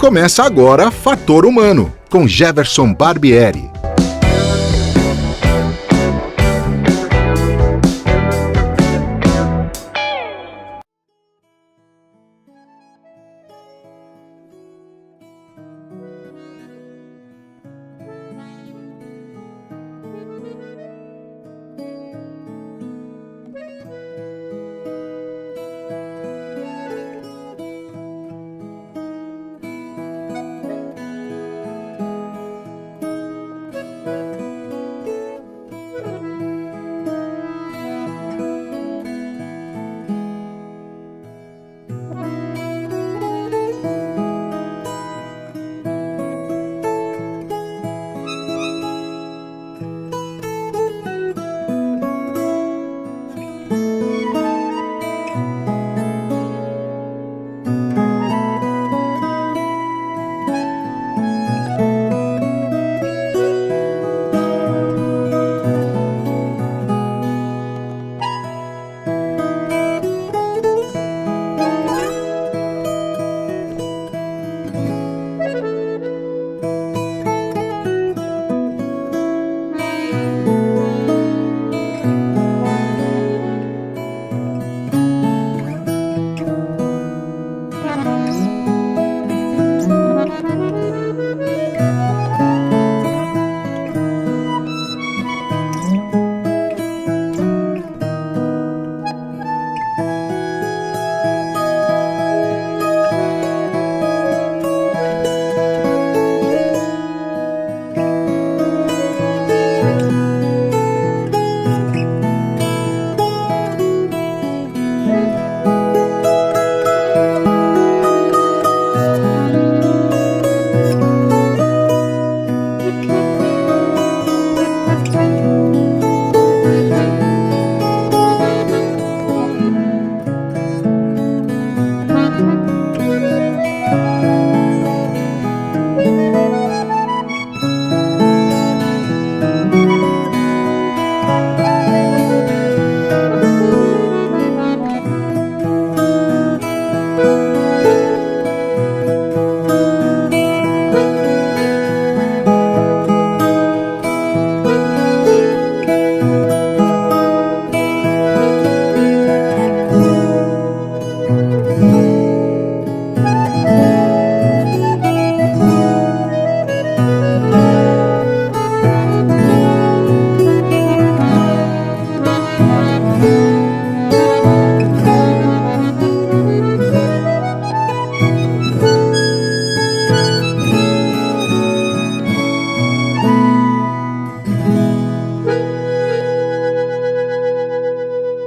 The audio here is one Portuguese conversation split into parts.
Começa agora Fator Humano, com Jefferson Barbieri.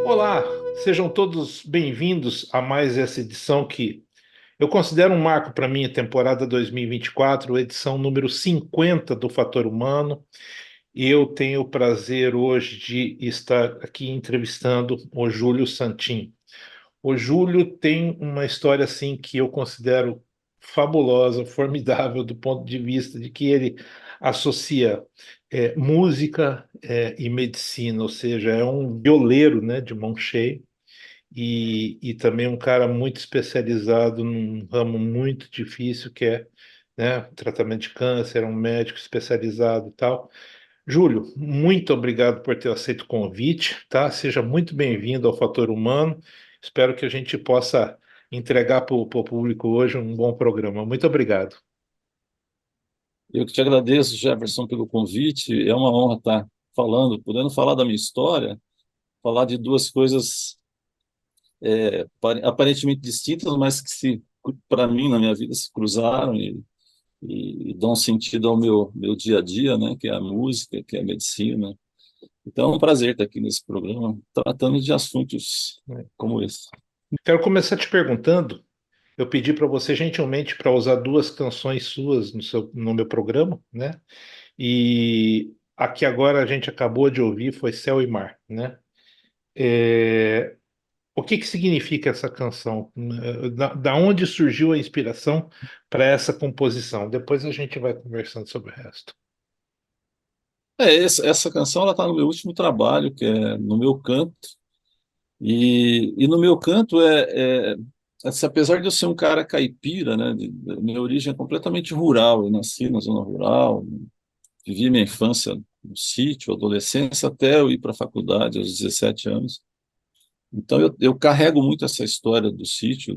Olá, sejam todos bem-vindos a mais essa edição que eu considero um marco para mim, a temporada 2024, edição número 50 do Fator Humano. E eu tenho o prazer hoje de estar aqui entrevistando o Júlio Santin. O Júlio tem uma história assim que eu considero fabulosa, formidável do ponto de vista de que ele associa música e medicina, ou seja, é um violeiro, né, de mão cheia e também um cara muito especializado num ramo muito difícil que é, né, tratamento de câncer, é um médico especializado e tal. Júlio, muito obrigado por ter aceito o convite, tá? Seja muito bem-vindo ao Fator Humano. Espero que a gente possa entregar para o público hoje um bom programa. Muito obrigado. Eu que te agradeço, Jefferson, pelo convite. É uma honra estar falando, podendo falar da minha história, falar de duas coisas aparentemente distintas, mas que para mim, na minha vida, se cruzaram e dão sentido ao meu dia a dia, né? Que é a música, que é a medicina. Então, é um prazer estar aqui nesse programa, tratando de assuntos como esse. Quero começar te perguntando. Eu pedi para você gentilmente para usar duas canções suas no meu programa, né? E a que agora a gente acabou de ouvir foi Céu e Mar, né? É, O que que significa essa canção? Da onde surgiu a inspiração para essa composição? Depois a gente vai conversando sobre o resto. Essa canção ela está no meu último trabalho, que é No Meu Canto. E no meu canto assim, apesar de eu ser um cara caipira, né, minha origem é completamente rural. Eu nasci na zona rural, vivi minha infância no sítio, adolescência, até eu ir para a faculdade aos 17 anos. Então eu carrego muito essa história do sítio.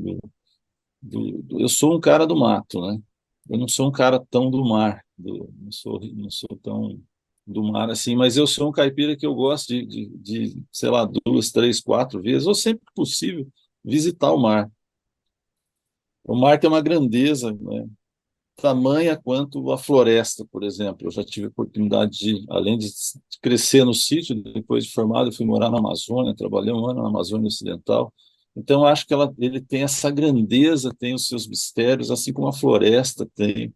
Eu sou um cara do mato, né? Eu não sou um cara tão do mar, não sou tão do mar assim, mas eu sou um caipira que eu gosto sei lá, 2, 3, 4 vezes, ou sempre que possível, visitar o mar. O mar tem uma grandeza, né, tamanha quanto a floresta, por exemplo. Eu já tive oportunidade de, além de crescer no sítio, depois de formado, eu fui morar na Amazônia, trabalhei um ano na Amazônia Ocidental. Então, eu acho que ele tem essa grandeza, tem os seus mistérios, assim como a floresta tem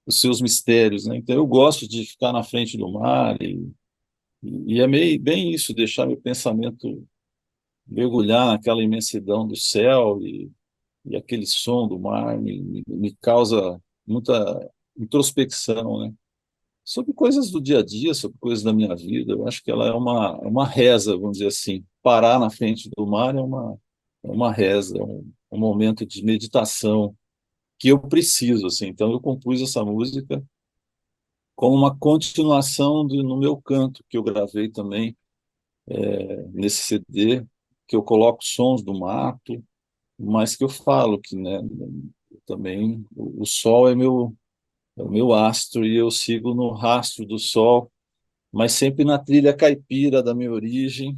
os seus mistérios, né? Então, eu gosto de ficar na frente do mar e é meio, bem isso, deixar meu pensamento mergulhar naquela imensidão do céu e aquele som do mar me causa muita introspecção, né? Sobre coisas do dia a dia, sobre coisas da minha vida. Eu acho que ela é uma reza, vamos dizer assim. Parar na frente do mar é uma reza, é um momento de meditação que eu preciso, assim. Então eu compus essa música como uma continuação no meu canto que eu gravei também nesse CD, que eu coloco sons do mato, mas que eu falo que, né, também o sol é o meu astro e eu sigo no rastro do sol, mas sempre na trilha caipira da minha origem,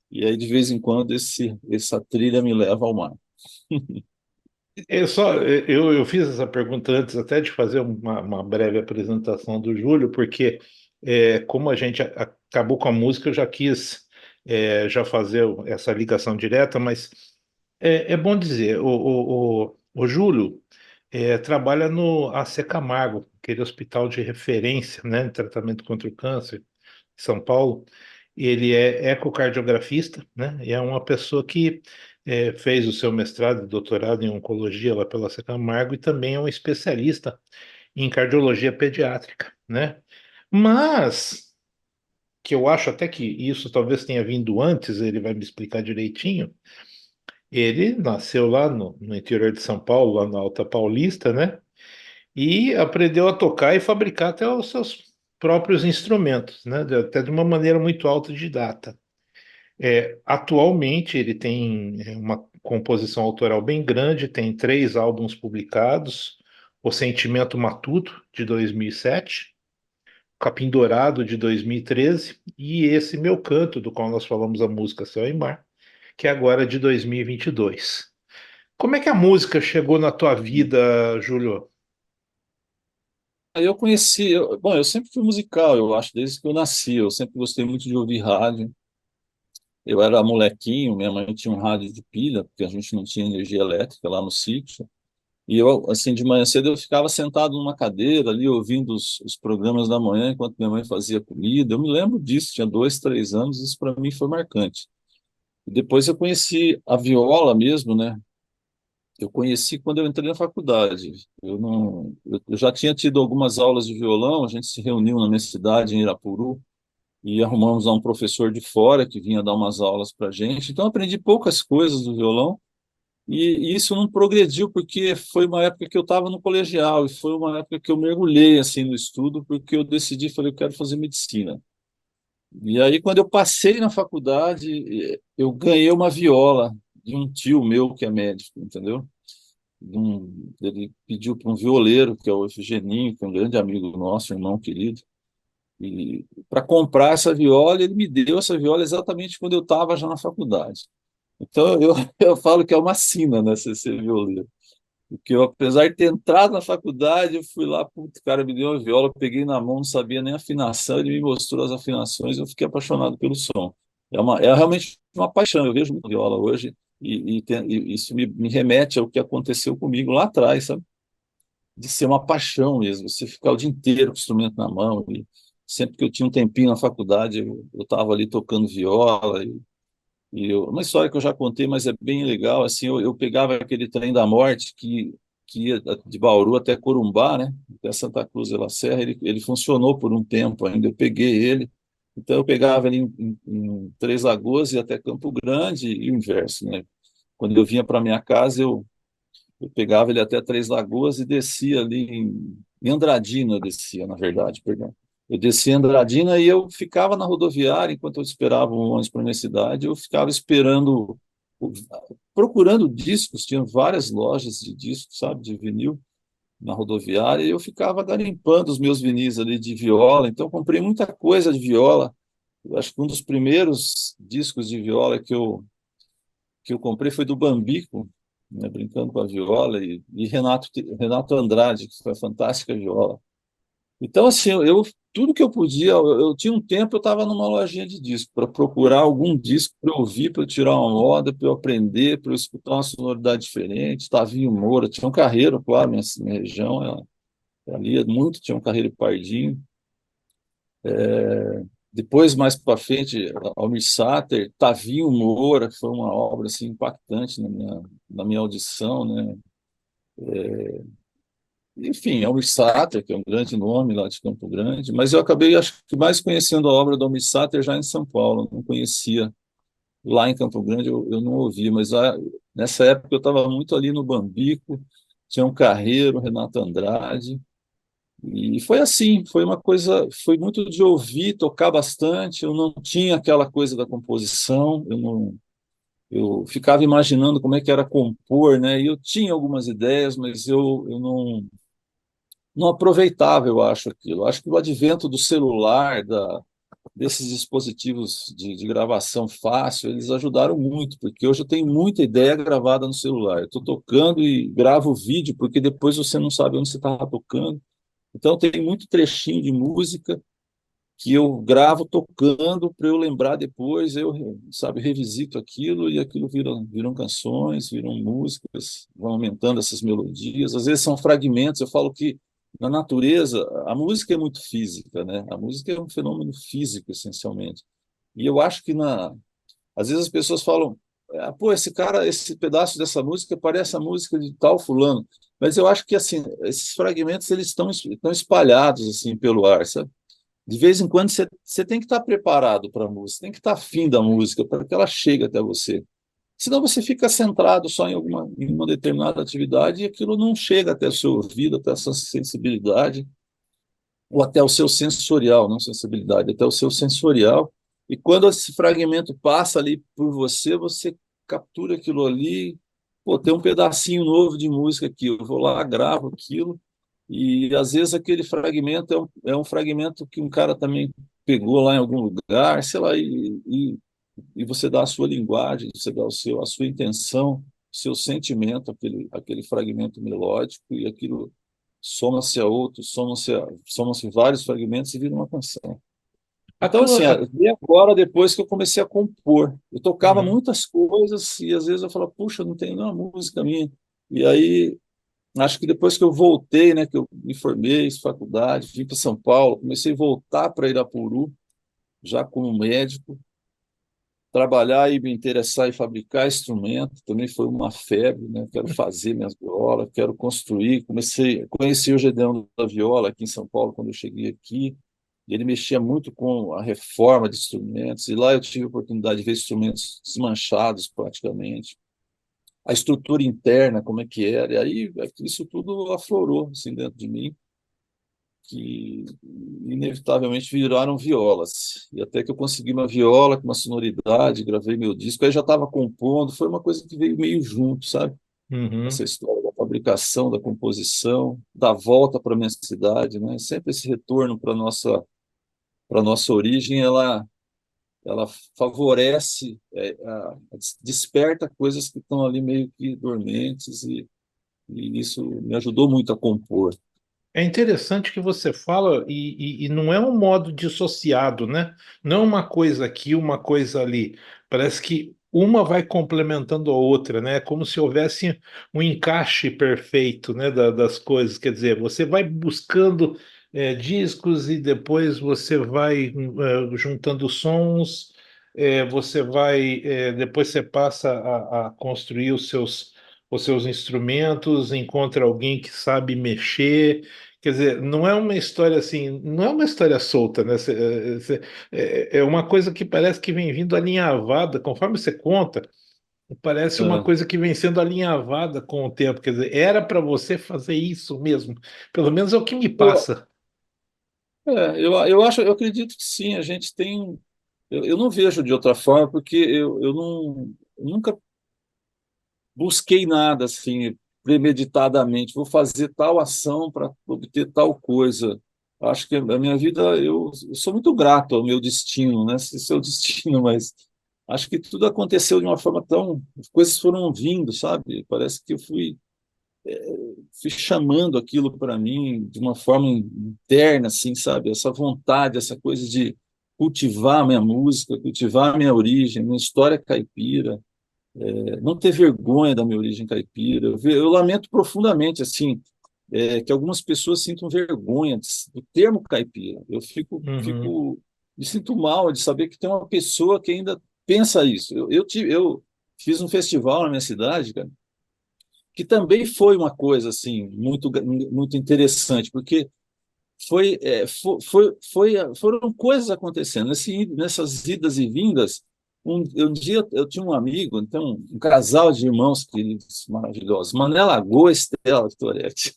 e aí de vez em quando essa trilha me leva ao mar. Eu fiz essa pergunta antes até de fazer uma breve apresentação do Júlio, porque como a gente acabou com a música, eu já quis já fazer essa ligação direta, mas é bom dizer, o Júlio trabalha no AC Camargo, aquele hospital de referência, né, em tratamento contra o câncer, em São Paulo. Ele é ecocardiografista, né, e é uma pessoa que fez o seu mestrado e doutorado em oncologia lá pela Camargo e também é um especialista em cardiologia pediátrica, né? Mas que eu acho até que isso talvez tenha vindo antes, ele vai me explicar direitinho. Ele nasceu lá no interior de São Paulo, lá na Alta Paulista, né? E aprendeu a tocar e fabricar até os seus próprios instrumentos, né? Até de uma maneira muito autodidata. Atualmente ele tem uma composição autoral bem grande, tem 3 álbuns publicados: O Sentimento Matuto, de 2007, Capim Dourado, de 2013, e esse Meu Canto, do qual nós falamos a música Céu e Mar, que é agora de 2022. Como é que a música chegou na tua vida, Júlio? Aí eu conheci, bom, eu sempre fui musical, eu acho, desde que eu nasci. Eu sempre gostei muito de ouvir rádio. Eu era molequinho, minha mãe tinha um rádio de pilha, porque a gente não tinha energia elétrica lá no sítio. E eu, assim, de manhã cedo eu ficava sentado numa cadeira ali, ouvindo os programas da manhã, enquanto minha mãe fazia comida. Eu me lembro disso, tinha 2, 3 anos, isso para mim foi marcante. E depois eu conheci a viola mesmo, né? Eu conheci quando eu entrei na faculdade. Eu não, eu já tinha tido algumas aulas de violão, a gente se reuniu na minha cidade, em Irapuru, e arrumamos lá um professor de fora que vinha dar umas aulas para a gente. Então eu aprendi poucas coisas do violão, e isso não progrediu porque foi uma época que eu estava no colegial e foi uma época que eu mergulhei assim no estudo porque eu decidi, falei, eu quero fazer medicina. E aí quando eu passei na faculdade, eu ganhei uma viola de um tio meu que é médico, entendeu? Ele pediu para um violeiro, que é o Efegeninho, que é um grande amigo nosso, irmão querido, e para comprar essa viola, ele me deu essa viola exatamente quando eu estava já na faculdade. Então, eu falo que é uma sina, né, ser violeiro. Porque eu, apesar de ter entrado na faculdade, eu fui lá, putz, o cara me deu uma viola, eu peguei na mão, não sabia nem a afinação, ele me mostrou as afinações, eu fiquei apaixonado pelo som. É realmente uma paixão, eu vejo muito viola hoje, e isso me remete ao que aconteceu comigo lá atrás, sabe? De ser uma paixão mesmo, você ficar o dia inteiro com o instrumento na mão, e sempre que eu tinha um tempinho na faculdade, eu estava ali tocando viola, uma história que eu já contei, mas é bem legal, assim, eu pegava aquele trem da morte que ia de Bauru até Corumbá, né, até Santa Cruz de la Serra. Ele funcionou por um tempo ainda, eu peguei ele, então eu pegava ele em Três Lagoas e até Campo Grande e o inverso, né, quando eu vinha para minha casa, Eu pegava ele até Três Lagoas e descia ali em Andradina, eu descia, na verdade, perdão. Eu descia em Andradina e eu ficava na rodoviária enquanto eu esperava o ônibus para minha cidade, eu ficava esperando, procurando discos, tinha várias lojas de discos, sabe, de vinil na rodoviária, e eu ficava garimpando os meus vinis ali de viola, então eu comprei muita coisa de viola. Eu acho que um dos primeiros discos de viola que eu comprei foi do Bambico, né, brincando com a viola, e Renato Andrade, que foi a fantástica viola. Então, assim, tudo que eu podia, eu tinha um tempo, eu estava numa lojinha de disco, para procurar algum disco para eu ouvir, para eu tirar uma moda, para eu aprender, para eu escutar uma sonoridade diferente. Tavinho Moura, tinha um Carreiro, claro, minha região, ali muito, tinha um Carreiro e Pardinho. Depois, mais para frente, Almir Sater, Tavinho Moura, que foi uma obra assim, impactante na minha audição, né? Enfim, Almir Sater, que é um grande nome lá de Campo Grande, mas eu acabei, acho que mais conhecendo a obra do Almir Sater já em São Paulo, eu não conhecia lá em Campo Grande, eu não ouvia, mas nessa época eu estava muito ali no Bambico, tinha um Carreiro, Renato Andrade, e foi assim, foi uma coisa, foi muito de ouvir, tocar bastante, eu não tinha aquela coisa da composição, eu ficava imaginando como é que era compor, né? E eu tinha algumas ideias, mas eu não aproveitava, eu acho aquilo. Eu acho que o advento do celular, desses dispositivos de gravação fácil, eles ajudaram muito, porque hoje eu tenho muita ideia gravada no celular. Eu estou tocando e gravo o vídeo, porque depois você não sabe onde você está tocando. Então, tem muito trechinho de música que eu gravo tocando para eu lembrar depois, eu, sabe, revisito aquilo e aquilo viram canções, viram músicas, vão aumentando essas melodias. Às vezes são fragmentos, eu falo que na natureza a música é muito física, né? A música é um fenômeno físico, essencialmente. E eu acho que às vezes as pessoas falam, pô, esse cara, esse pedaço dessa música parece a música de tal fulano. Mas eu acho que assim, esses fragmentos eles estão espalhados assim pelo ar, sabe? De vez em quando você tem que estar preparado para a música, tem que estar afim da música para que ela chegue até você. Senão você fica centrado só em uma determinada atividade e aquilo não chega até o seu ouvido, até a sua sensibilidade, ou até o seu sensorial, não sensibilidade, até o seu sensorial. E quando esse fragmento passa ali por você, você captura aquilo ali, pô, tem um pedacinho novo de música aqui, eu vou lá, gravo aquilo, e às vezes aquele fragmento é um fragmento que um cara também pegou lá em algum lugar, sei lá, e você dá a sua linguagem, você dá a sua intenção, o seu sentimento, aquele fragmento melódico, e aquilo soma-se a outros, soma-se vários fragmentos e vira uma canção. A Então, tua. assim, e agora, depois que eu comecei a compor, eu tocava Uhum. muitas coisas e às vezes eu falava, puxa, não tem nenhuma música minha. E aí acho que depois que eu voltei, né, que eu me formei, fiz faculdade, vim para São Paulo, comecei a voltar para Irapuru, já como médico, trabalhar e me interessar em fabricar instrumento, também foi uma febre, né? Quero fazer minhas violas, quero construir. Conheci o Gedeão da Viola aqui em São Paulo quando eu cheguei aqui, e ele mexia muito com a reforma de instrumentos, e lá eu tive a oportunidade de ver instrumentos desmanchados praticamente, a estrutura interna, como é que era, e aí isso tudo aflorou assim, dentro de mim, que inevitavelmente viraram violas. E até que eu consegui uma viola com uma sonoridade, gravei meu disco, aí já estava compondo, foi uma coisa que veio meio junto, sabe? Essa Uhum. história da fabricação, da composição, da volta para minha cidade, né? Sempre esse retorno para nossa origem, ela favorece, desperta coisas que estão ali meio que dormentes e isso me ajudou muito a compor. É interessante que você fala, e não é um modo dissociado, né? Não é uma coisa aqui, uma coisa ali. Parece que uma vai complementando a outra, né? É como se houvesse um encaixe perfeito, né, das coisas. Quer dizer, você vai buscando discos e depois você vai juntando sons, você vai, depois você passa a construir os seus instrumentos, encontra alguém que sabe mexer. Quer dizer, não é uma história assim, não é uma história solta, né? É uma coisa que parece que vem vindo alinhavada, conforme você conta. Parece uma É, coisa que vem sendo alinhavada com o tempo. Quer dizer, era para você fazer isso mesmo. Pelo menos é o que me eu, passa. eu acho, eu acredito que sim, a gente tem. Eu não vejo de outra forma, porque eu não, eu nunca busquei nada assim, premeditadamente, vou fazer tal ação para obter tal coisa. Acho que a minha vida, eu sou muito grato ao meu destino, né? Se seu destino, mas acho que tudo aconteceu de uma forma tão. As coisas foram vindo, sabe? Parece que eu fui chamando aquilo para mim de uma forma interna, assim, sabe? Essa vontade, essa coisa de cultivar a minha música, cultivar a minha origem, minha história caipira, não ter vergonha da minha origem caipira. Eu lamento profundamente, assim, que algumas pessoas sintam vergonha do termo caipira. Uhum. Me sinto mal de saber que tem uma pessoa que ainda pensa isso. Eu fiz um festival na minha cidade, cara, que também foi uma coisa assim muito interessante, porque foram coisas acontecendo nessas idas e vindas. Um dia eu tinha um amigo, então um casal de irmãos queridos, maravilhosos, Manela Lagoa e Estela Toretti.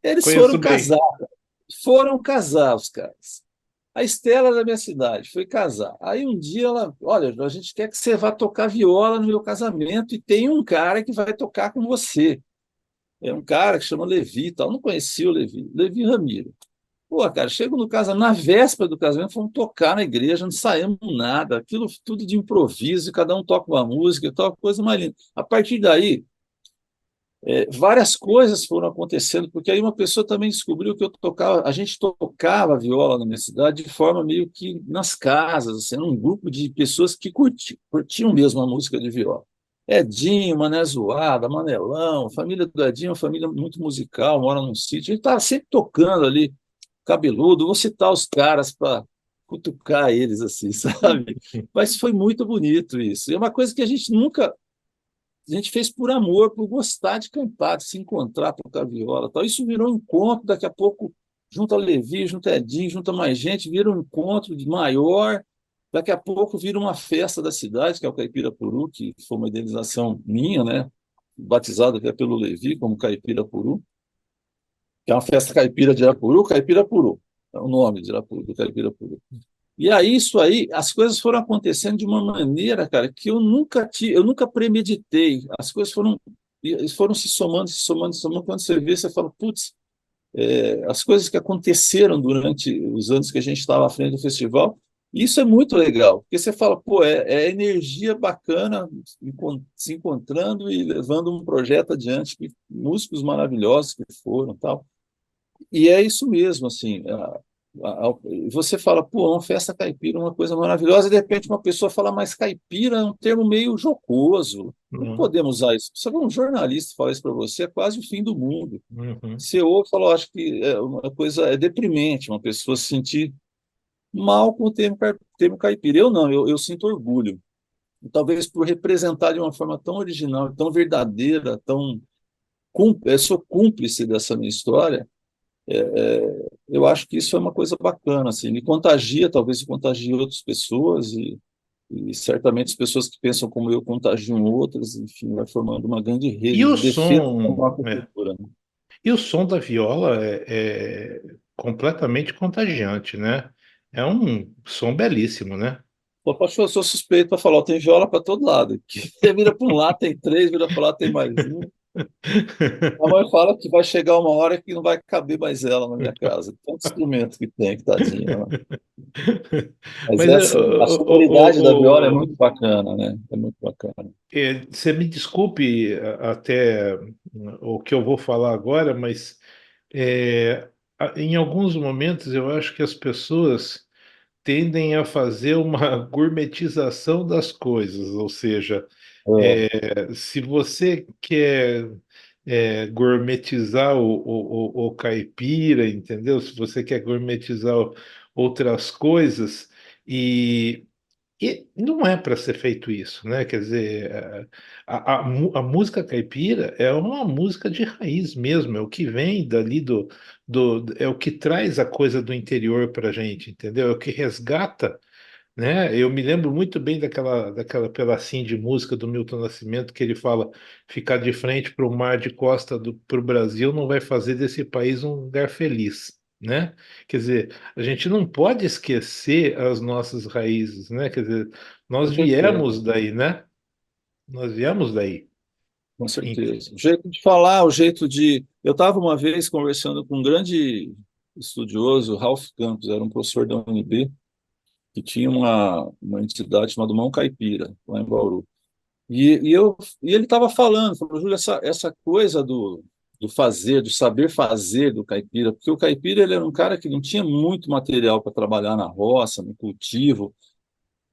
Eles Conheço bem. foram casar os caras. A Estela é da minha cidade foi casar. Aí um dia ela, olha, a gente quer que você vá tocar viola no meu casamento e tem um cara que vai tocar com você. É um cara que chama Levi, e tal. Eu não conhecia o Levi, Levi Ramiro. Pô, cara, chego no casamento, na véspera do casamento, fomos tocar na igreja, não saímos nada, aquilo tudo de improviso, cada um toca uma música e tal, coisa mais linda. A partir daí, várias coisas foram acontecendo, porque aí uma pessoa também descobriu que eu tocava, a gente tocava viola na minha cidade de forma meio que nas casas, assim, era um grupo de pessoas que curtiam mesmo a música de viola. Edinho, Mané Zoada, Manelão, a família do Edinho é uma família muito musical, mora num sítio, a gente estava sempre tocando ali, cabeludo, vou citar os caras para cutucar eles assim, sabe? Mas foi muito bonito isso. É uma coisa que a gente nunca a gente fez por amor, por gostar de cantar, de se encontrar, tocar viola, tal. Isso virou um encontro, daqui a pouco junta Levi, junta Edinho, junta mais gente, vira um encontro de maior, daqui a pouco vira uma festa da cidade, que é o Caipira Puru, que foi uma idealização minha, né? Batizado até pelo Levi como Caipira Puru, que é uma festa caipira de Irapuru, Caipira Puru, é o nome de Irapuru, do Caipira Puru. E aí, isso aí, as coisas foram acontecendo de uma maneira, cara, que eu nunca premeditei. As coisas foram se somando, se somando, se somando. Quando você vê, você fala, putz, as coisas que aconteceram durante os anos que a gente estava à frente do festival, isso é muito legal, porque você fala, pô, é energia bacana se encontrando e levando um projeto adiante, músicos maravilhosos que foram, tal. E é isso mesmo, assim. Você fala, pô, é uma festa caipira, uma coisa maravilhosa, e de repente uma pessoa fala, mas caipira é um termo meio jocoso. Não Uhum. podemos usar isso. Se um jornalista falar isso para você, é quase o fim do mundo. Uhum. Você ouve e fala, acho que é uma coisa, é deprimente uma pessoa se sentir mal com o termo caipira. Eu não, eu sinto orgulho. E talvez por representar de uma forma tão original, tão verdadeira, eu sou cúmplice dessa minha história. Eu acho que isso é uma coisa bacana, assim, me contagia, talvez contagie outras pessoas e certamente as pessoas que pensam como eu contagiam outras, enfim, vai formando uma grande E rede o de defesa da som, nossa né? cultura, né? E o som da viola é completamente contagiante, né? É um som belíssimo, né? Pô, pastor, eu sou suspeito para falar, tem viola para todo lado. Que você vira para um lado, tem três, vira para lá, tem mais um. A mãe fala que vai chegar uma hora que não vai caber mais ela na minha casa. Tanto instrumento que tem, que tadinha, né? Mas Mas é assim, a sonoridade da viola é muito bacana, né? É muito bacana. você me desculpe até o que eu vou falar agora, mas em alguns momentos eu acho que as pessoas tendem a fazer uma gourmetização das coisas, ou seja, É, se você quer gourmetizar o caipira, entendeu? Se você quer gourmetizar outras coisas, e, e não é para ser feito isso, né? Quer dizer, a música caipira é uma música de raiz mesmo, é o que vem dali é o que traz a coisa do interior para a gente, entendeu? É o que resgata, né? Eu me lembro muito bem daquela pedacinho de música do Milton Nascimento que ele fala: ficar de frente para o mar de costa para o Brasil não vai fazer desse país um lugar feliz, né? Quer dizer, a gente não pode esquecer as nossas raízes, né? Quer dizer, nós Com certeza, viemos daí, né? Nós viemos daí. com Em- certeza. O jeito de falar, o jeito de. Eu estava uma vez conversando com um grande estudioso, Ralph Campos, era um professor da UNB, que tinha uma entidade chamada Mão Caipira, lá em Bauru. E ele estava falou, Júlio, essa coisa do fazer, do saber fazer do caipira, porque o caipira ele era um cara que não tinha muito material para trabalhar na roça, no cultivo,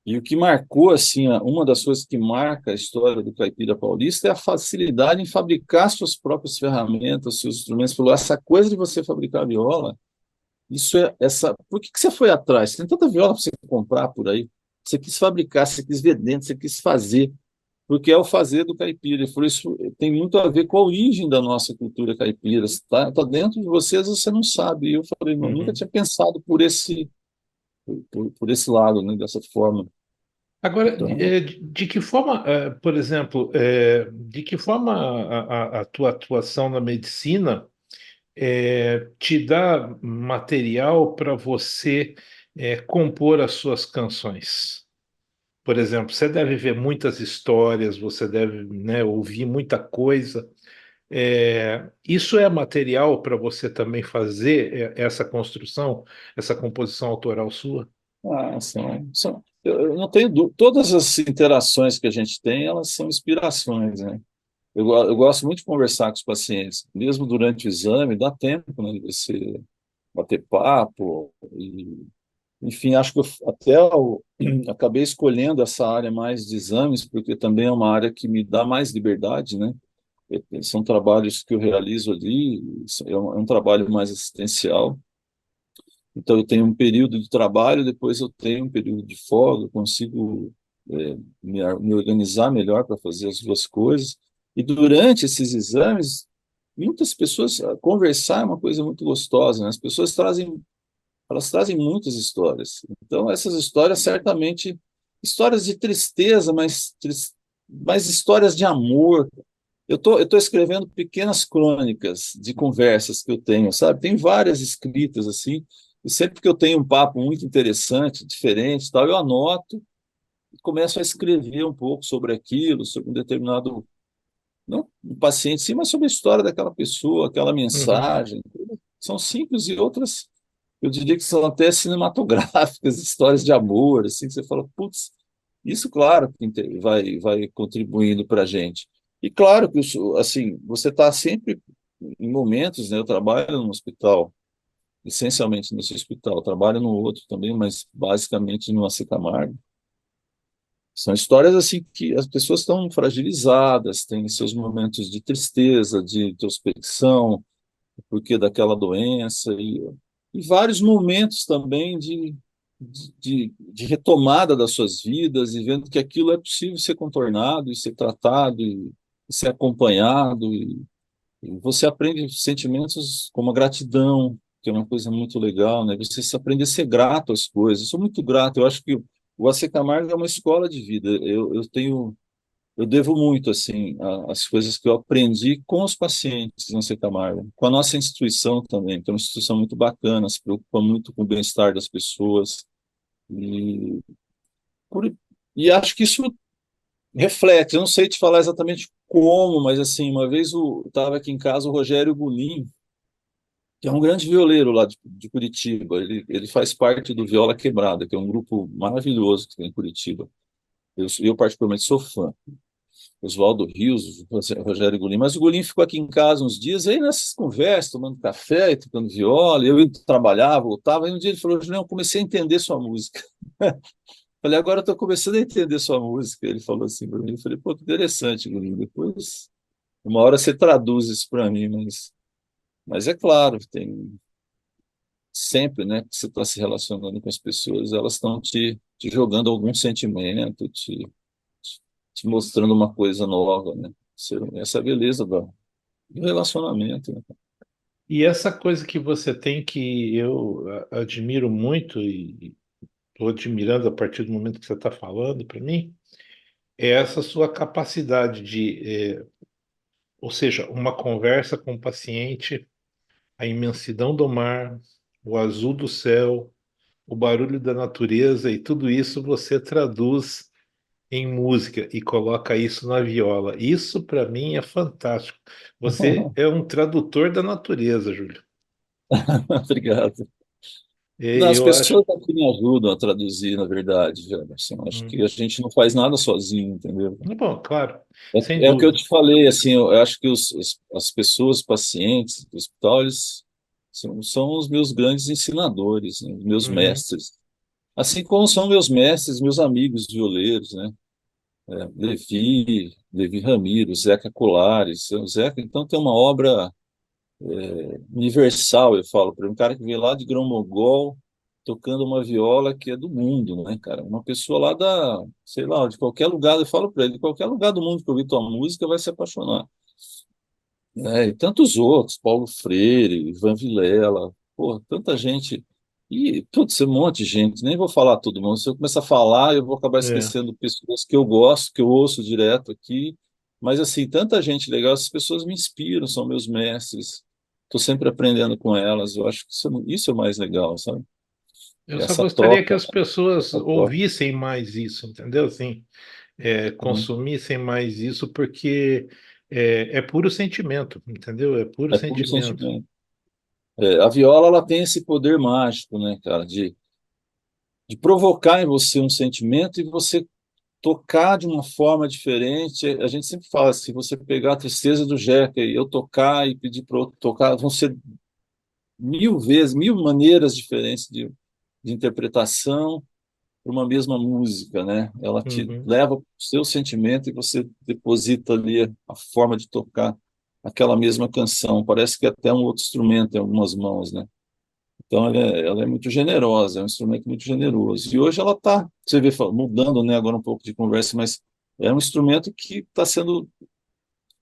e o que marcou, assim, uma das coisas que marca a história do caipira paulista é a facilidade em fabricar suas próprias ferramentas, seus instrumentos. Falou, essa coisa de você fabricar viola, isso é essa. Por que você foi atrás? Tem tanta viola para você comprar por aí. Você quis fabricar, você quis ver dentro, você quis fazer porque é o fazer do caipira. E por isso tem muito a ver com a origem da nossa cultura caipira. Está dentro de vocês, você não sabe. E eu falei, eu nunca Uhum. tinha pensado por esse lado, né, dessa forma. Agora, Então, de que forma, por exemplo, de que forma a tua atuação na medicina te dá material para você compor as suas canções? Por exemplo, você deve ver muitas histórias, você deve, né, ouvir muita coisa. Isso é material para você também fazer essa construção, essa composição autoral sua? eu não tenho todas as interações que a gente tem, elas são inspirações, né? Eu gosto muito de conversar com os pacientes, mesmo durante o exame, dá tempo, né, de você bater papo e enfim, acho que acabei escolhendo essa área mais de exames, porque também é uma área que me dá mais liberdade, né? São trabalhos que eu realizo ali, é um trabalho mais assistencial. Então, eu tenho um período de trabalho, depois eu tenho um período de folga, eu consigo me organizar melhor para fazer as duas coisas. E durante esses exames, muitas pessoas, conversar é uma coisa muito gostosa, né? As pessoas elas trazem muitas histórias. Então, essas histórias, certamente, histórias de tristeza, mas histórias de amor. Eu tô escrevendo pequenas crônicas de conversas que eu tenho, sabe? Tem várias escritas assim, e sempre que eu tenho um papo muito interessante, diferente, tal, eu anoto e começo a escrever um pouco sobre aquilo, sobre um determinado, não um paciente, sim, mas sobre a história daquela pessoa, aquela Uhum, mensagem. São simples e outras eu diria que são até cinematográficas, histórias de amor, assim, que você fala, putz, isso, claro, que vai contribuindo para a gente. E claro que, assim, você está sempre em momentos, né? Eu trabalho no hospital, essencialmente nesse hospital, eu trabalho no outro também, mas basicamente no AC Camargo. São histórias, assim, que as pessoas estão fragilizadas, têm seus momentos de tristeza, de introspecção, porque daquela doença e vários momentos também de retomada das suas vidas e vendo que aquilo é possível ser contornado e ser tratado e ser acompanhado e você aprende sentimentos como a gratidão, que é uma coisa muito legal, né? Você se aprende a ser grato às coisas. Eu sou muito grato. Eu acho que o AC Camargo é uma escola de vida. Eu devo muito assim as coisas que eu aprendi com os pacientes no Camargo, com a nossa instituição também, que é uma instituição muito bacana, se preocupa muito com o bem-estar das pessoas e, por, e acho que isso reflete. Eu não sei te falar exatamente como, mas assim, uma vez estava aqui em casa o Rogério Gulim, que é um grande violeiro lá de Curitiba. Ele faz parte do Viola Quebrada, que é um grupo maravilhoso que tem em Curitiba. Eu particularmente sou fã. Oswaldo Rios, Rogério Goulin, mas o Goulin ficou aqui em casa uns dias, aí nessas conversas, tomando café, tocando viola, eu indo trabalhar, voltava, aí um dia ele falou, Julião, eu comecei a entender sua música. Falei, agora eu estou começando a entender sua música. Ele falou assim para mim, eu falei, pô, que interessante, Goulin, depois, uma hora você traduz isso para mim, mas é claro, tem sempre, né, que você está se relacionando com as pessoas, elas estão te jogando algum sentimento, te mostrando uma coisa nova, né? Essa é a beleza do relacionamento, né? e essa coisa que você tem que eu admiro muito, estou admirando a partir do momento que você está falando para mim, é essa sua capacidade ou seja, uma conversa com o paciente, a imensidão do mar, o azul do céu, o barulho da natureza e tudo isso você traduz em música e coloca isso na viola. Isso para mim é fantástico. Você é um tradutor da natureza, Júlio. Obrigado. Não, E as eu acho. pessoas aqui me ajudam a traduzir, na verdade, Jefferson. Acho que Hum. a gente não faz nada sozinho, entendeu? Bom, claro, sem É o que eu dúvida. te falei, assim, eu acho que as pessoas, pacientes do hospital, eles são os meus grandes ensinadores, né, os meus Uhum, mestres. Assim como são meus mestres, meus amigos violeiros, né? Levi Ramiro, Zeca Colares. O Zeca, então, tem uma obra universal, eu falo para um cara que veio lá de Grão-Mogol, tocando uma viola que é do mundo, né, cara? Uma pessoa lá sei lá, de qualquer lugar, eu falo para ele, de qualquer lugar do mundo que ouvir tua música vai se apaixonar. E tantos outros, Paulo Freire, Ivan Vilela, pô, tanta gente. E, putz, um monte de gente, nem vou falar todo mundo. Se eu começar a falar, eu vou acabar é, esquecendo pessoas que eu gosto, que eu ouço direto aqui. Mas, assim, tanta gente legal, essas pessoas me inspiram, são meus mestres. Estou sempre aprendendo com elas. Eu acho que isso é o mais legal, sabe? eu só Essa gostaria que troca, as pessoas essa troca, ouvissem mais isso, entendeu? Assim, né? consumissem mais isso, porque é puro sentimento, entendeu? É puro É puro sentimento. sentimento. A viola, ela tem esse poder mágico, né, cara, de provocar em você um sentimento e você tocar de uma forma diferente. A gente sempre fala, se você pegar a tristeza do Jeca e eu tocar e pedir para outro tocar, vão ser mil vezes, mil maneiras diferentes de interpretação para uma mesma música, né? Ela te Uhum. leva para o seu sentimento e você deposita ali a forma de tocar aquela mesma canção. Parece que é até um outro instrumento em algumas mãos, né? Então, ela é muito generosa, é um instrumento muito generoso. E hoje ela está, você vê, mudando, né, agora um pouco de conversa, mas é um instrumento que está sendo,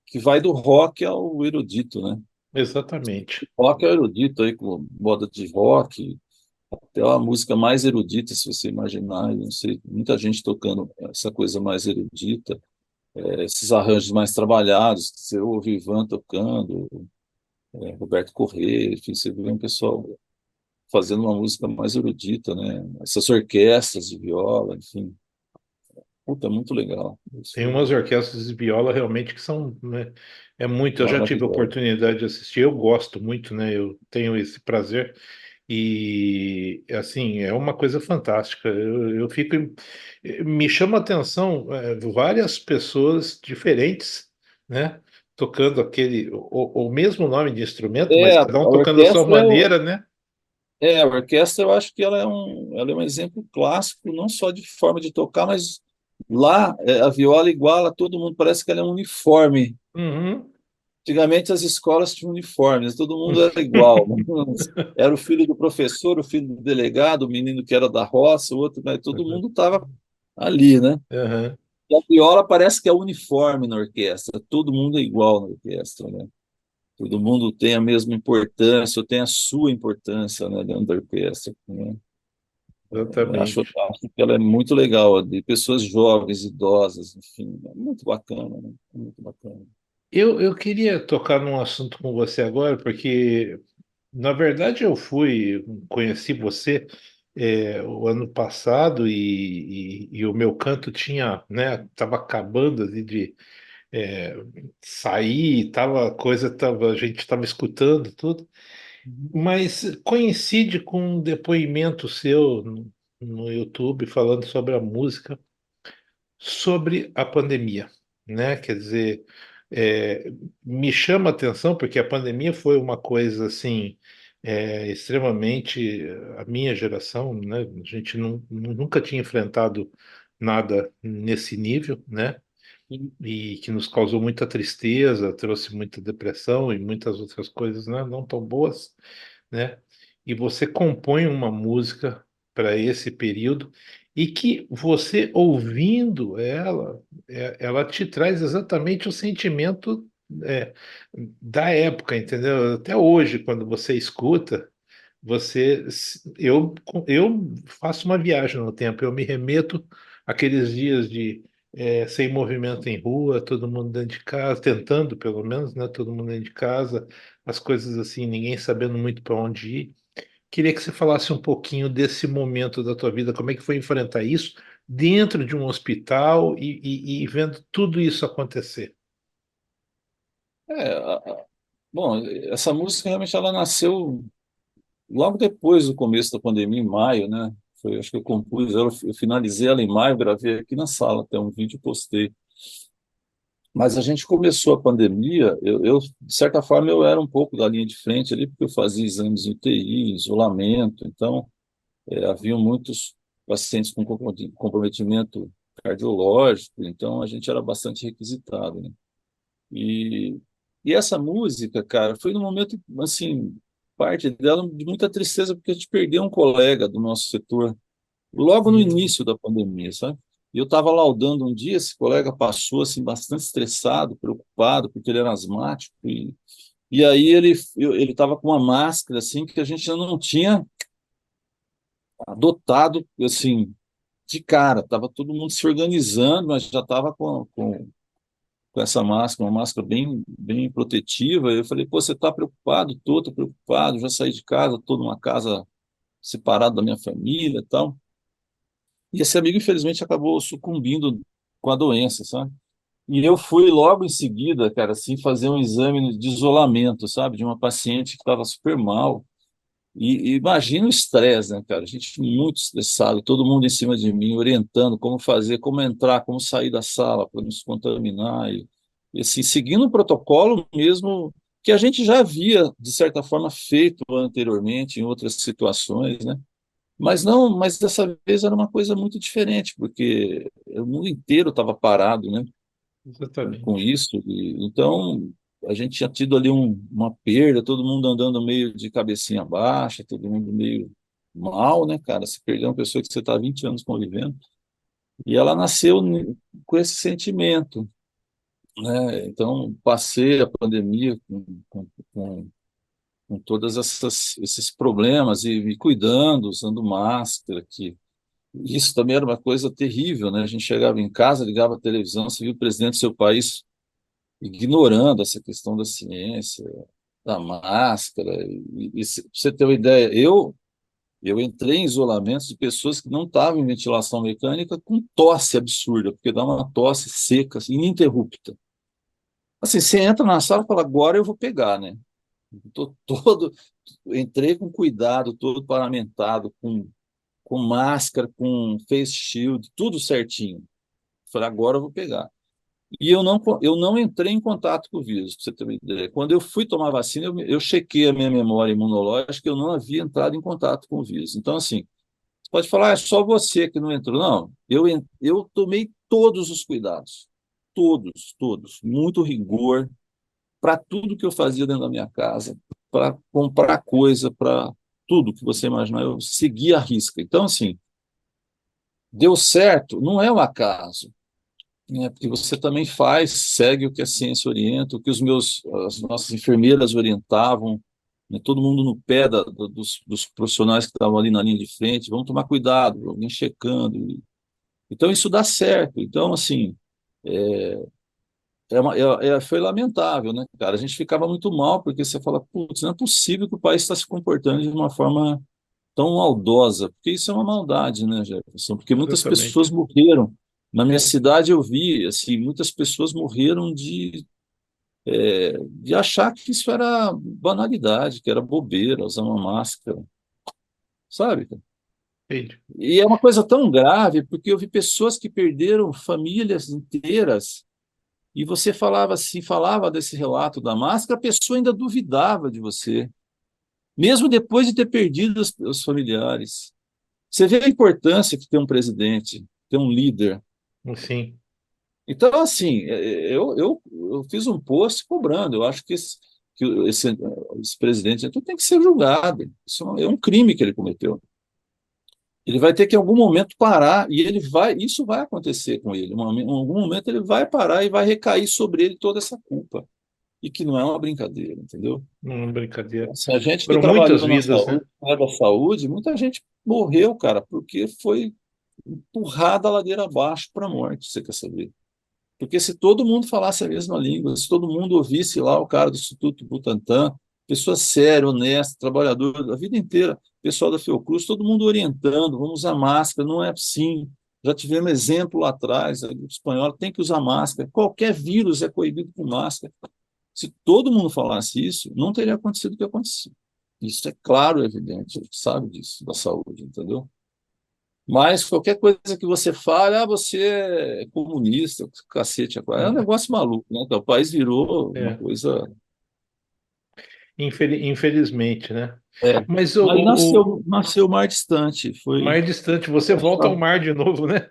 que vai do rock ao erudito, né? Exatamente. Rock ao erudito, aí com moda de rock, até a música mais erudita, se você imaginar, eu não sei, muita gente tocando essa coisa mais erudita, esses arranjos mais trabalhados, você ouve Ivan tocando, Roberto Correia, enfim, você vê um pessoal fazendo uma música mais erudita, né? Essas orquestras de viola, enfim. Puta, muito legal. Tem Isso umas orquestras de viola realmente que são, né, é muito. é Eu já tive a maravilhoso. oportunidade de assistir. Eu gosto muito, né? Eu tenho esse prazer e assim é uma coisa fantástica. Eu fico, me chama a atenção várias pessoas diferentes, né? Tocando o mesmo nome de instrumento, mas A cada um tocando a sua orquestra maneira, né? a orquestra eu acho que ela é um exemplo clássico, não só de forma de tocar, mas lá a viola iguala todo mundo, parece que ela é um uniforme. Uhum. Antigamente as escolas tinham uniformes, todo mundo era igual. Era o filho do professor, o filho do delegado, o menino que era da roça, o outro, né? Todo mundo estava ali, né? Uhum. E a viola parece que é uniforme na orquestra, todo mundo é igual na orquestra, né? Todo mundo tem a mesma importância, ou tem a sua importância, né, dentro da orquestra, né? Exatamente. Acho que ela é muito legal, de pessoas jovens, idosas, enfim, é muito bacana, né? É muito bacana. Eu queria tocar num assunto com você agora, porque, na verdade, conheci você o ano passado e o meu canto tinha, né, estava acabando ali de é, sair, a gente estava escutando tudo, Uhum. mas coincide com um depoimento seu no YouTube falando sobre a música sobre a pandemia, né? Quer dizer, é, me chama a atenção porque a pandemia foi uma coisa assim extremamente a minha geração, né? A gente nunca tinha enfrentado nada nesse nível, né? E que nos causou muita tristeza, trouxe muita depressão e muitas outras coisas, né? Não tão boas, né? E você compõe uma música para esse período e que você ouvindo ela, ela te traz exatamente o sentimento da época, entendeu? Até hoje, quando você escuta, eu faço uma viagem no tempo, eu me remeto àqueles dias de sem movimento em rua, todo mundo dentro de casa, tentando pelo menos, né? Todo mundo dentro de casa, as coisas assim, ninguém sabendo muito para onde ir. Queria que você falasse um pouquinho desse momento da tua vida, como é que foi enfrentar isso dentro de um hospital e vendo tudo isso acontecer. É, bom, essa música realmente ela nasceu logo depois do começo da pandemia, em maio, né? Foi, acho que eu compus ela, eu finalizei ela em maio, gravei aqui na sala, até um vídeo e postei. Mas a gente começou a pandemia, de certa forma, eu era um pouco da linha de frente ali, porque eu fazia exames de UTI, isolamento, então, haviam muitos pacientes com comprometimento cardiológico, então a gente era bastante requisitado, né? E, e essa música, cara, foi num momento, assim, parte dela de muita tristeza, porque a gente perdeu um colega do nosso setor logo no Hum, início da pandemia, sabe? E eu estava laudando um dia, esse colega passou, assim, bastante estressado, preocupado, porque ele era asmático, e aí ele estava com uma máscara, assim, que a gente já não tinha adotado, assim, de cara, estava todo mundo se organizando, mas já estava com essa máscara, uma máscara bem, bem protetiva. Eu falei, pô, você está preocupado? Estou preocupado, já saí de casa, estou numa casa separado da minha família e tal. E esse amigo, infelizmente, acabou sucumbindo com a doença, sabe? E eu fui logo em seguida, cara, assim, fazer um exame de isolamento, sabe? De uma paciente que estava super mal. E imagina o estresse, né, cara? A gente muito estressado, todo mundo em cima de mim, orientando como fazer, como entrar, como sair da sala para não se contaminar. E assim, seguindo o protocolo mesmo que a gente já havia, de certa forma, feito anteriormente em outras situações, né? Mas não, mas dessa vez era uma coisa muito diferente, porque o mundo inteiro estava parado, né? Com exatamente. isso. Então, a gente tinha tido ali uma perda, todo mundo andando meio de cabecinha baixa, todo mundo meio mal, né, cara? Se perder uma pessoa que você está há 20 anos convivendo. E ela nasceu com esse sentimento, né? Então, passei a pandemia com todas esses problemas e me cuidando, usando máscara, que isso também era uma coisa terrível, né? A gente chegava em casa, ligava a televisão, você via o presidente do seu país ignorando essa questão da ciência, da máscara. Pra você ter uma ideia, eu entrei em isolamento de pessoas que não estavam em ventilação mecânica com tosse absurda, porque dá uma tosse seca, assim, ininterrupta. Assim, você entra na sala e fala, agora eu vou pegar, né? Tô todo, entrei com cuidado, todo paramentado, com máscara, com face shield, tudo certinho. Falei, agora eu vou pegar. E eu não entrei em contato com o vírus, para você ter uma ideia. Quando eu fui tomar vacina, eu chequei a minha memória imunológica, eu não havia entrado em contato com o vírus. Então, assim, você pode falar, é só você que não entrou. Não, eu tomei todos os cuidados, todos, muito rigor para tudo que eu fazia dentro da minha casa, para comprar coisa, para tudo que você imaginar, eu segui a risca. Então, assim, deu certo, não é um acaso, né? Porque você também segue o que a ciência orienta, o que as nossas enfermeiras orientavam, né? Todo mundo no pé dos profissionais que estavam ali na linha de frente, vamos tomar cuidado, alguém checando. Então isso dá certo. Então, assim, foi lamentável, né, cara? A gente ficava muito mal, porque você fala, putz, não é possível que o país está se comportando de uma forma tão maldosa, porque isso é uma maldade, né, Jefferson? Porque muitas pessoas Exatamente. morreram. Na minha cidade eu vi, assim, muitas pessoas morreram de achar que isso era banalidade, que era bobeira, usar uma máscara, sabe? Entendi. E é uma coisa tão grave, porque eu vi pessoas que perderam famílias inteiras, e você falava assim, falava desse relato da máscara, a pessoa ainda duvidava de você, mesmo depois de ter perdido os familiares. Você vê a importância que tem um presidente, tem um líder. Sim, Então, assim, eu fiz um post cobrando. Eu acho que esse presidente tem que ser julgado. Isso é um crime que ele cometeu. Ele vai ter que, em algum momento, parar, e isso vai acontecer com ele. Em algum momento, ele vai parar e vai recair sobre ele toda essa culpa. e que não é uma brincadeira, entendeu? Não é brincadeira. Assim, a gente que Foram muitas trabalhou na vidas, né? saúde, é da saúde, muita gente morreu, cara, porque foi empurrada a ladeira abaixo para a morte, você quer saber? Porque se todo mundo falasse a mesma língua, se todo mundo ouvisse lá o cara do Instituto Butantan, pessoa séria, honesta, trabalhadora, a vida inteira, pessoal da Fiocruz, todo mundo orientando, vamos usar máscara, não é assim. Já tivemos exemplo lá atrás, a gripe espanhola tem que usar máscara, qualquer vírus é coibido com máscara. Se todo mundo falasse isso, não teria acontecido o que aconteceu. Isso é claro, é evidente, a gente sabe disso, da saúde, entendeu? Mas qualquer coisa que você fale, você é comunista, cacete, é um Hum, negócio maluco, né? Então, o país virou uma É, coisa. infelizmente, né? É. Mas Mas o nasceu mais distante. Foi. mar distante, você volta ao mar de novo, né?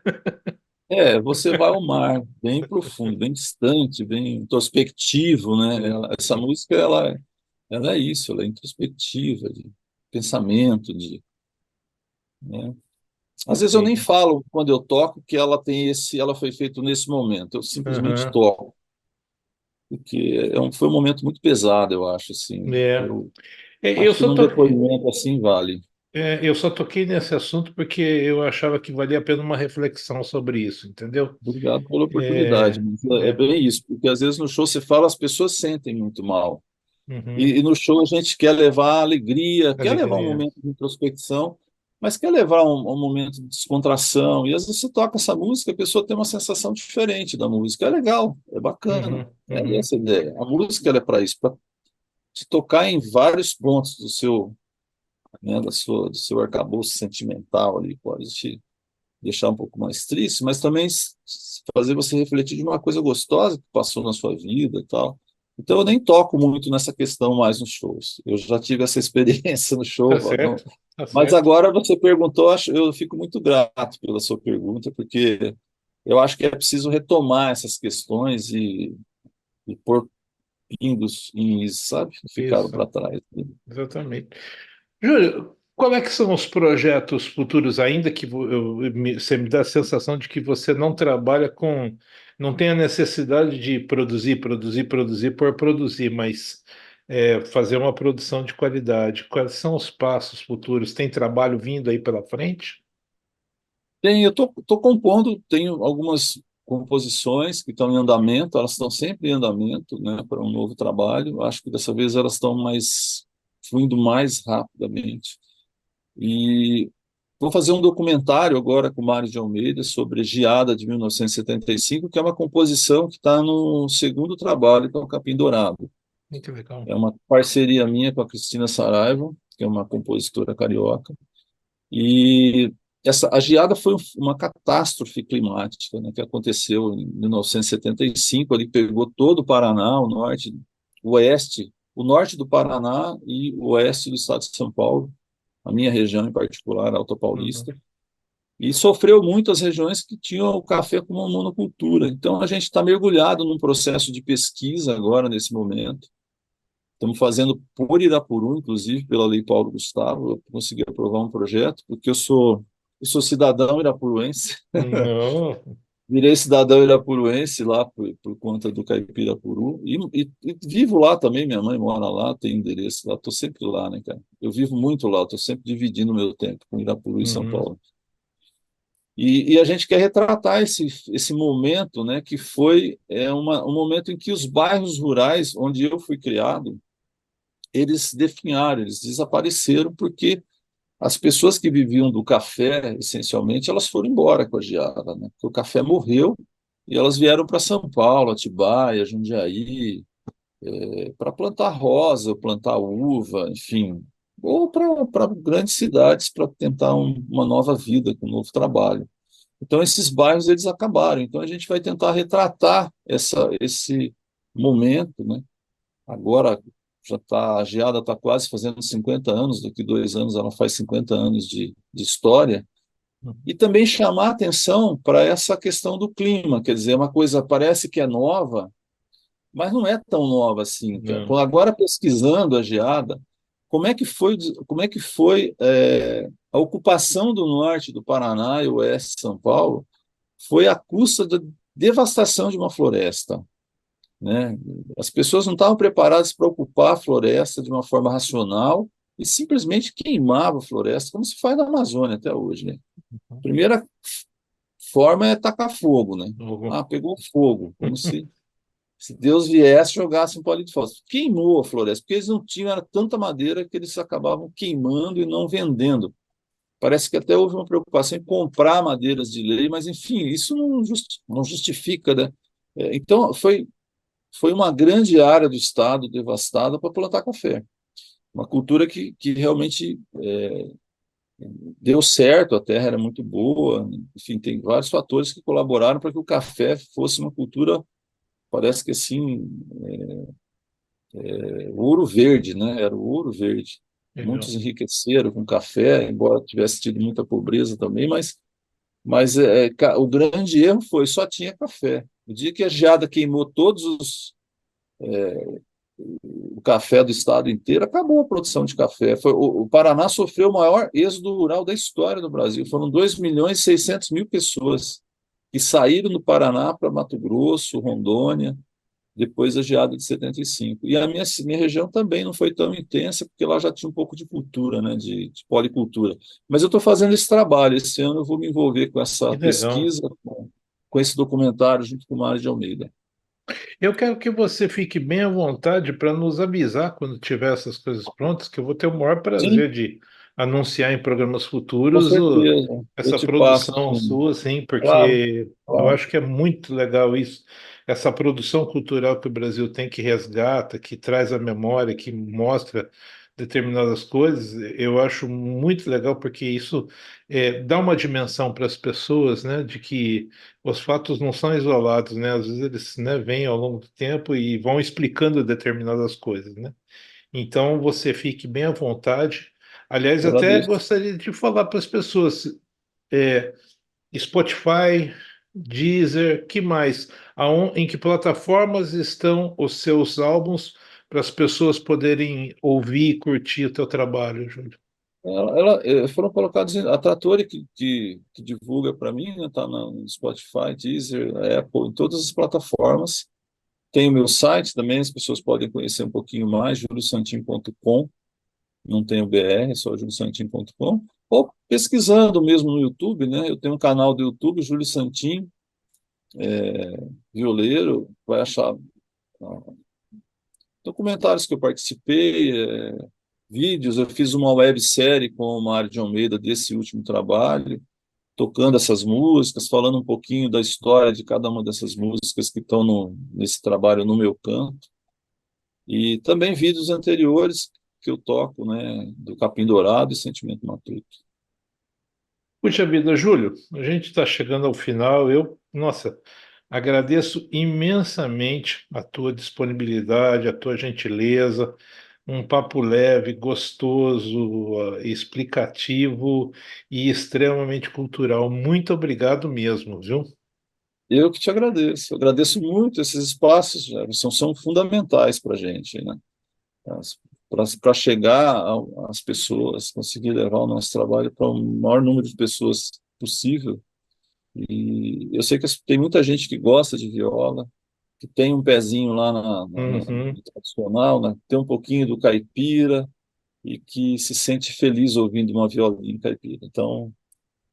Você vai ao mar, bem profundo, bem distante, bem introspectivo, né? Essa música, ela é isso, ela é introspectiva, de pensamento, né? Às vezes eu nem Sim. falo quando eu toco que ela foi feita nesse momento. Eu simplesmente Aham. toco, porque foi um momento muito pesado, eu acho assim. É. Eu Eu acho que só num toquei, depoimento assim vale. eu só toquei nesse assunto porque eu achava que valia a pena uma reflexão sobre isso, entendeu? Obrigado pela oportunidade, É, mas é é, bem isso, porque às vezes no show você fala, as pessoas sentem muito mal. uhum, E no show a gente quer levar alegria, quer levar um alegria. momento de introspecção, mas quer levar um momento de descontração. E às vezes você toca essa música, a pessoa tem uma sensação diferente da música. É legal, é bacana. Uhum, É uhum. essa a ideia. A música ela é para isso, para te tocar em vários pontos do seu, né, do seu arcabouço sentimental ali. Pode te deixar um pouco mais triste, mas também fazer você refletir de uma coisa gostosa que passou na sua vida e tal. Então eu nem toco muito nessa questão mais nos shows. Eu já tive essa experiência no Tá show, não. certo, tá Mas certo. agora você perguntou, eu fico muito grato pela sua pergunta, porque eu acho que é preciso retomar essas questões e pôr pingos em is, sabe? Que ficaram Isso, para trás. exatamente. Júlio, qual é que são os projetos futuros, ainda que você me dá a sensação de que você não trabalha com, não tem a necessidade de produzir, produzir, produzir por produzir, mas fazer uma produção de qualidade. Quais são os passos futuros? Tem trabalho vindo aí pela frente? Eu tô compondo, tenho algumas composições que estão em andamento, elas estão sempre em andamento, né, para um novo trabalho. Acho que dessa vez elas estão fluindo mais rapidamente. E vou fazer um documentário agora com o Mário de Almeida sobre Geada de 1975, que é uma composição que está no segundo trabalho, que é o Capim Dourado. Muito legal. É uma parceria minha com a Cristina Saraiva, que é uma compositora carioca. E a geada foi uma catástrofe climática, né, que aconteceu em 1975, ali pegou todo o Paraná, o norte do Paraná e o oeste do estado de São Paulo, a minha região em particular, a Alta Uhum. Paulista, e sofreu muito as regiões que tinham o café como uma monocultura. Então a gente está mergulhado num processo de pesquisa agora, nesse momento. Estamos fazendo por Irapuru, inclusive, pela Lei Paulo Gustavo. Eu consegui aprovar um projeto, porque eu sou cidadão irapuruense. Não, Virei cidadão irapuruense lá por conta do Caipirapuru. E vivo lá também, minha mãe mora lá, tem endereço lá. Estou sempre lá, né, cara? Eu vivo muito lá, estou sempre dividindo o meu tempo com Irapuru e São uhum. Paulo. E a gente quer retratar esse momento, né, que foi um momento em que os bairros rurais, onde eu fui criado, eles definharam, eles desapareceram porque as pessoas que viviam do café, essencialmente, elas foram embora com a geada, né? Porque o café morreu e elas vieram para São Paulo, Atibaia, Jundiaí, para plantar rosa, plantar uva, enfim, ou para grandes cidades para tentar uma nova vida, um novo trabalho. Então, esses bairros eles acabaram. Então, a gente vai tentar retratar esse momento, né? Agora a geada está quase fazendo 50 anos, daqui 2 anos ela faz 50 anos de história, e também chamar atenção para essa questão do clima, quer dizer, uma coisa parece que é nova, mas não é tão nova assim, cara. Não. Agora pesquisando a geada, como é que foi a ocupação do norte do Paraná e oeste de São Paulo foi à custa da devastação de uma floresta, né? As pessoas não estavam preparadas para ocupar a floresta de uma forma racional e simplesmente queimavam a floresta, como se faz na Amazônia até hoje, né? Primeira forma é tacar fogo, né? Uhum. Ah, pegou fogo, como se Deus viesse e jogasse um palito de fósforo. Queimou a floresta, porque eles não tinham, era tanta madeira que eles acabavam queimando e não vendendo. Parece que até houve uma preocupação em comprar madeiras de lei, mas, enfim, isso não justifica, né? Então, foi uma grande área do estado devastada para plantar café. Uma cultura que realmente deu certo, a terra era muito boa, enfim, tem vários fatores que colaboraram para que o café fosse uma cultura, parece que assim, ouro verde, né? Era o ouro verde. Muitos Legal. enriqueceram com café, embora tivesse tido muita pobreza também, mas o grande erro foi só tinha café. O dia que a geada queimou o café do estado inteiro, acabou a produção de café. O Paraná sofreu o maior êxodo rural da história do Brasil. Foram 2.600.000 pessoas que saíram do Paraná para Mato Grosso, Rondônia, depois da geada de 75. E a minha região também não foi tão intensa, porque lá já tinha um pouco de cultura, né, de policultura. Mas eu estou fazendo esse trabalho. Esse ano eu vou me envolver com Que essa legal. pesquisa, com esse documentário, junto com o Mário de Almeida. Eu quero que você fique bem à vontade para nos avisar quando tiver essas coisas prontas, que eu vou ter o maior Sim, prazer de anunciar em programas com futuros certeza. Eu essa te passo, produção sim. sua, assim, Claro, porque eu claro. acho que é muito legal isso, essa produção cultural que o Brasil tem, que resgata, que traz a memória, que mostra determinadas coisas. Eu acho muito legal porque isso dá uma dimensão para as pessoas, né, de que os fatos não são isolados, né? Às vezes eles, né, vêm ao longo do tempo e vão explicando determinadas coisas, né? Então você fique bem à vontade. Aliás, até Agradeço. gostaria de falar para as pessoas, é, Spotify, Deezer, que mais? Em que plataformas estão os seus álbuns para as pessoas poderem ouvir e curtir o teu trabalho, Júlio? Foram colocados a Trattori que divulga para mim, né, tá no Spotify, Deezer, Apple, em todas as plataformas. Tem o meu site também, as pessoas podem conhecer um pouquinho mais, juliosantin.com, não tem o BR, é só juliosantin.com, ou pesquisando mesmo no YouTube, né? Eu tenho um canal do YouTube, Júlio Santin, violeiro, vai achar documentários que eu participei, vídeos. Eu fiz uma websérie com o Mário de Almeida desse último trabalho, tocando essas músicas, falando um pouquinho da história de cada uma dessas músicas que estão nesse trabalho no meu canto. E também vídeos anteriores que eu toco, né, do Capim Dourado e Sentimento Matuto. Puxa vida, Júlio, a gente está chegando ao final. Nossa, agradeço imensamente a tua disponibilidade, a tua gentileza, um papo leve, gostoso, explicativo e extremamente cultural. Muito obrigado mesmo, viu? Eu que te agradeço. Eu agradeço muito esses espaços, Jefferson, são fundamentais para a gente, né? Para chegar às pessoas, conseguir levar o nosso trabalho para o maior número de pessoas possível. E eu sei que tem muita gente que gosta de viola, que tem um pezinho lá Uhum. no tradicional, né? Tem um pouquinho do caipira e que se sente feliz ouvindo uma violinha caipira. Então,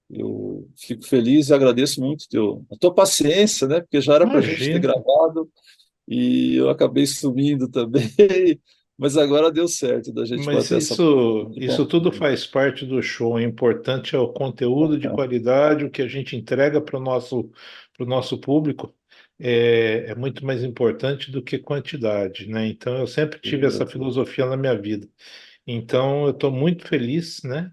eu fico feliz e agradeço muito a tua paciência, né? Porque já era para a gente ter Imagina. gravado e eu acabei sumindo também, mas agora deu certo da gente Mas bater essa muito isso bom. tudo faz parte do show. O importante é o conteúdo de qualidade, o que a gente entrega para o nosso público é muito mais importante do que quantidade, né? Então eu sempre tive essa filosofia na minha vida. Então eu estou muito feliz, né?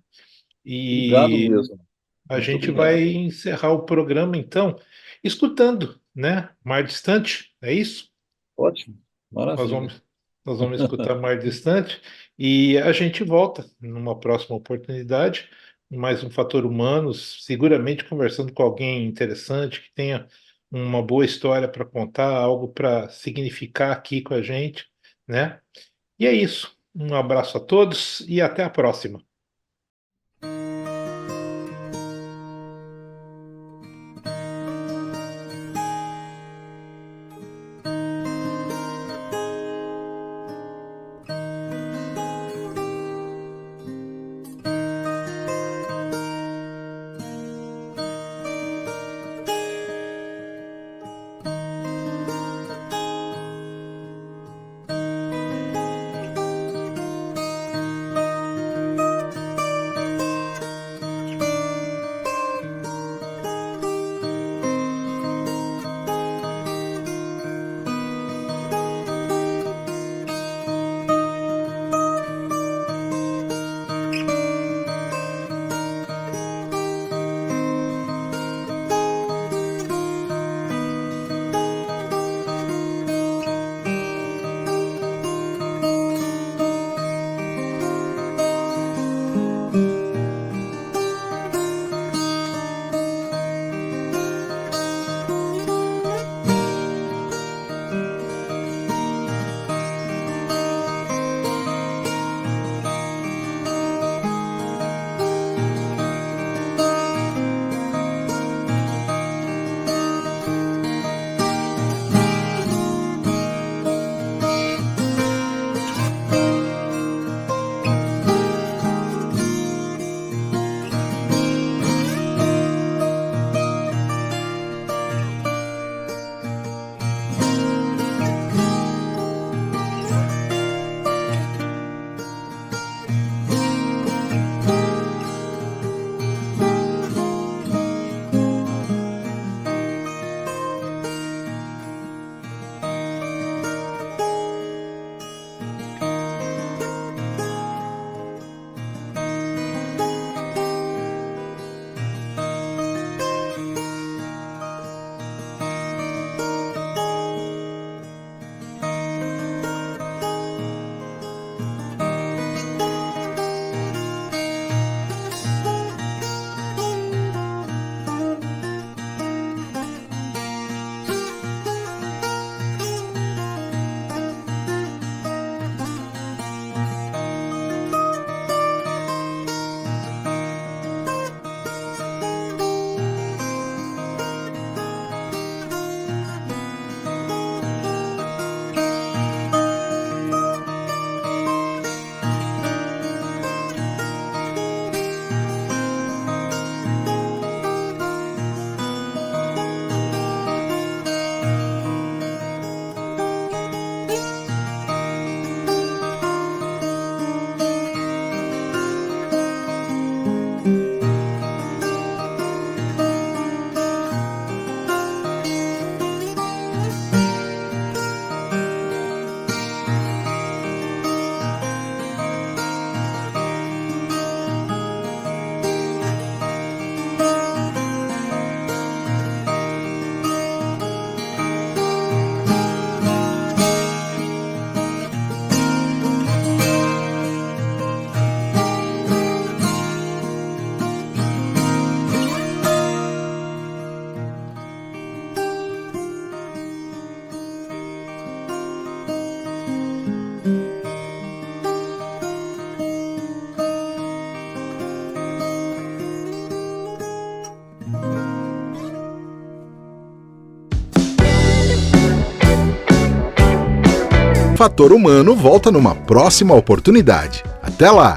Obrigado E mesmo. a Muito gente vai obrigado. encerrar o programa então escutando, né? Mar Distante, é isso? Ótimo. Nós Maravilha. vamos, nós vamos escutar mais distante e a gente volta numa próxima oportunidade, mais um fator humano, seguramente conversando com alguém interessante que tenha uma boa história para contar, algo para significar aqui com a gente, né? E é isso. Um abraço a todos e até a próxima. Fator Humano volta numa próxima oportunidade. Até lá!